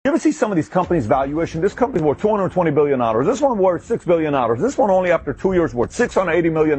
You ever see some of these companies' valuation? This company's worth $220 billion. This one worth $6 billion. This one only after 2 years worth $680 million.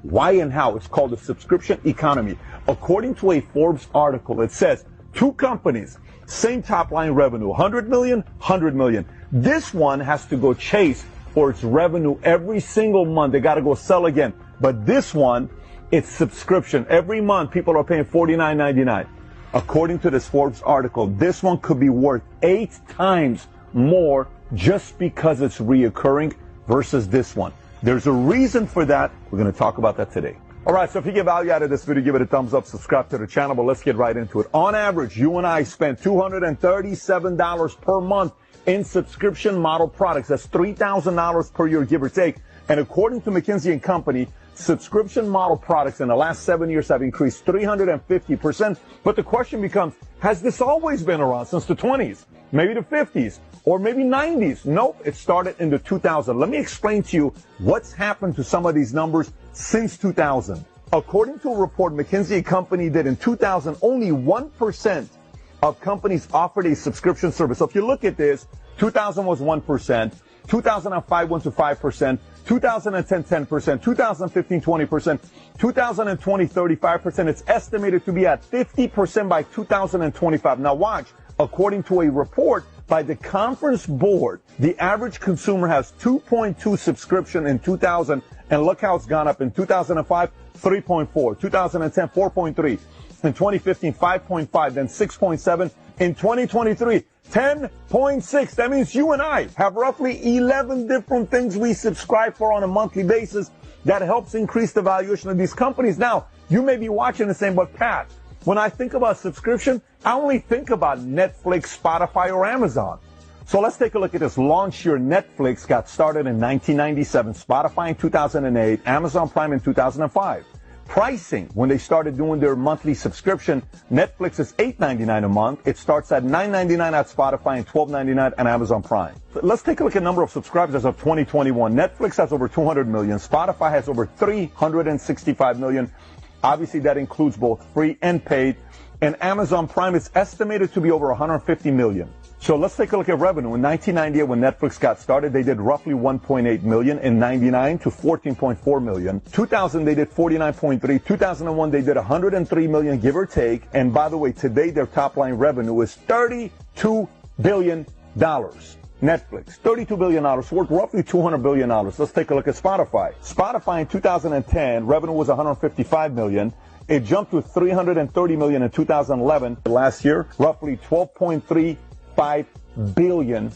Why and how? It's called the subscription economy. According to a Forbes article, it says two companies, same top line revenue, 100 million, 100 million. This one has to go chase for its revenue every single month. They got to go sell again. But this one, it's subscription. Every month, people are paying $49.99. According to this Forbes article, this one could be worth 8 times more just because it's reoccurring versus this one. There's a reason for that. We're going to talk about that today. All right, so if you get value out of this video, give it a thumbs up, subscribe to the channel, but let's get right into it. On average, you and I spend $237 per month in subscription model products. That's $3,000 per year, give or take. And according to McKinsey & Company, subscription model products in the last 7 years have increased 350%. But the question becomes, has this always been around since the 20s, maybe the 50s, or maybe 90s? Nope, it started in the 2000s. Let me explain to you what's happened to some of these numbers since 2000. According to a report McKinsey & Company did in 2000, only 1% of companies offered a subscription service. So if you look at this, 2000 was 1%, 2005 went to 5%, 2010, 10%, 2015, 20%, 2020, 35%. It's estimated to be at 50% by 2025. Now watch, according to a report by the Conference Board, the average consumer has 2.2 subscription in 2000, and look how it's gone up. In 2005, 3.4, 2010, 4.3, in 2015, 5.5, then 6.7, in 2023, 10.6. That means you and I have roughly 11 different things we subscribe for on a monthly basis that helps increase the valuation of these companies. Now, you may be watching and saying, but Pat, when I think about subscription, I only think about Netflix, Spotify, or Amazon. So let's take a look at this. Launch year, Netflix got started in 1997, Spotify in 2008, Amazon Prime in 2005. Pricing, when they started doing their monthly subscription, Netflix is $8.99 a month. It starts at $9.99 at Spotify and $12.99 at Amazon Prime. Let's take a look at number of subscribers as of 2021. Netflix has over 200 million. Spotify has over 365 million. Obviously, that includes both free and paid. And Amazon Prime is estimated to be over 150 million. So let's take a look at revenue. In 1998, when Netflix got started, they did roughly 1.8 million. In 99 to 14.4 million. 2000, they did 49.3. 2001, they did 103 million, give or take. And by the way, today their top line revenue is $32 billion. Netflix, $32 billion, worth roughly $200 billion. Let's take a look at Spotify. Spotify in 2010, revenue was 155 million. It jumped to 330 million in 2011. Last year, roughly $12.35 billion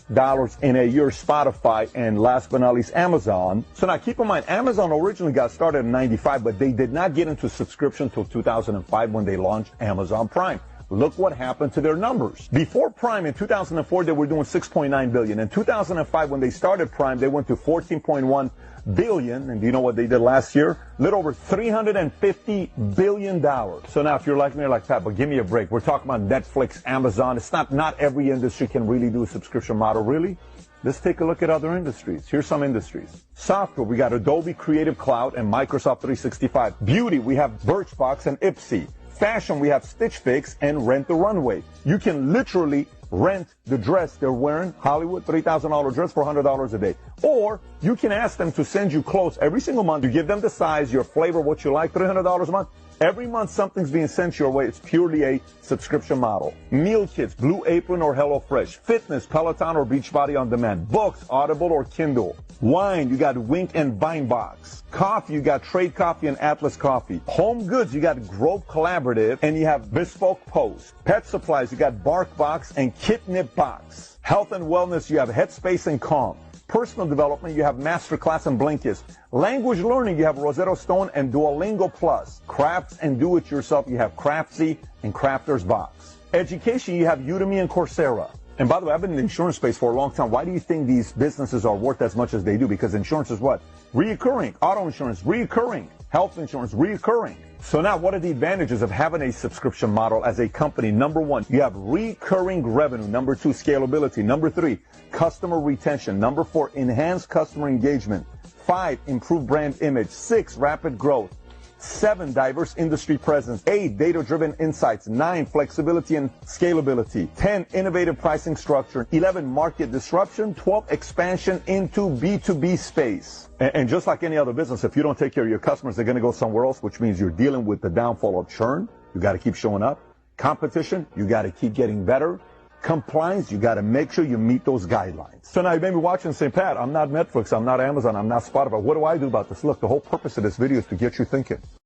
in a year. Spotify, and last but not least, Amazon. So now keep in mind, Amazon originally got started in 95, but they did not get into subscription until 2005 when they launched Amazon Prime. Look what happened to their numbers. Before Prime in 2004, they were doing 6.9 billion. In 2005, when they started Prime, they went to 14.1 billion. And do you know what they did last year? A little over $350 billion. So now if you're like me, you're like, Pat, but give me a break. We're talking about Netflix, Amazon. It's not every industry can really do a subscription model, really. Let's take a look at other industries. Here's some industries. Software, we got Adobe Creative Cloud and Microsoft 365. Beauty, we have Birchbox and Ipsy. Fashion, we have Stitch Fix and Rent the Runway. You can literally rent the dress they're wearing, Hollywood, $3,000 dress for $100 a day. Or you can ask them to send you clothes every single month. You give them the size, your flavor, what you like, $300 a month. Every month something's being sent your way. It's purely a subscription model. Meal kits, Blue Apron or HelloFresh. Fitness, Peloton or Beachbody On Demand. Books, Audible or Kindle. Wine, you got Wink and Vinebox. Coffee, you got Trade Coffee and Atlas Coffee. Home goods, you got Grove Collaborative and you have Bespoke Post. Pet supplies, you got BarkBox and Kitnip Box. Health and wellness, you have Headspace and Calm. Personal development, you have Masterclass and Blinkist. Language learning, you have Rosetta Stone and Duolingo Plus. Crafts and do-it-yourself, you have Craftsy and Crafter's Box. Education, you have Udemy and Coursera. And by the way, I've been in the insurance space for a long time. Why do you think these businesses are worth as much as they do? Because insurance is what? Reoccurring. Auto insurance, reoccurring. Health insurance, reoccurring. So now, what are the advantages of having a subscription model as a company? Number one, you have recurring revenue. Number two, scalability. Number three, customer retention. Number four, enhanced customer engagement. 5, improved brand image. 6, rapid growth. 7, diverse industry presence. 8, data-driven insights. 9, flexibility and scalability. 10, innovative pricing structure. 11, market disruption. 12, expansion into B2B space. And just like any other business, if you don't take care of your customers, they're going to go somewhere else, which means you're dealing with the downfall of churn. You got to keep showing up. Competition, you got to keep getting better. Compliance, you got to make sure you meet those guidelines. So now you may be watching and saying, Pat, I'm not Netflix, I'm not Amazon, I'm not Spotify. What do I do about this? Look, the whole purpose of this video is to get you thinking.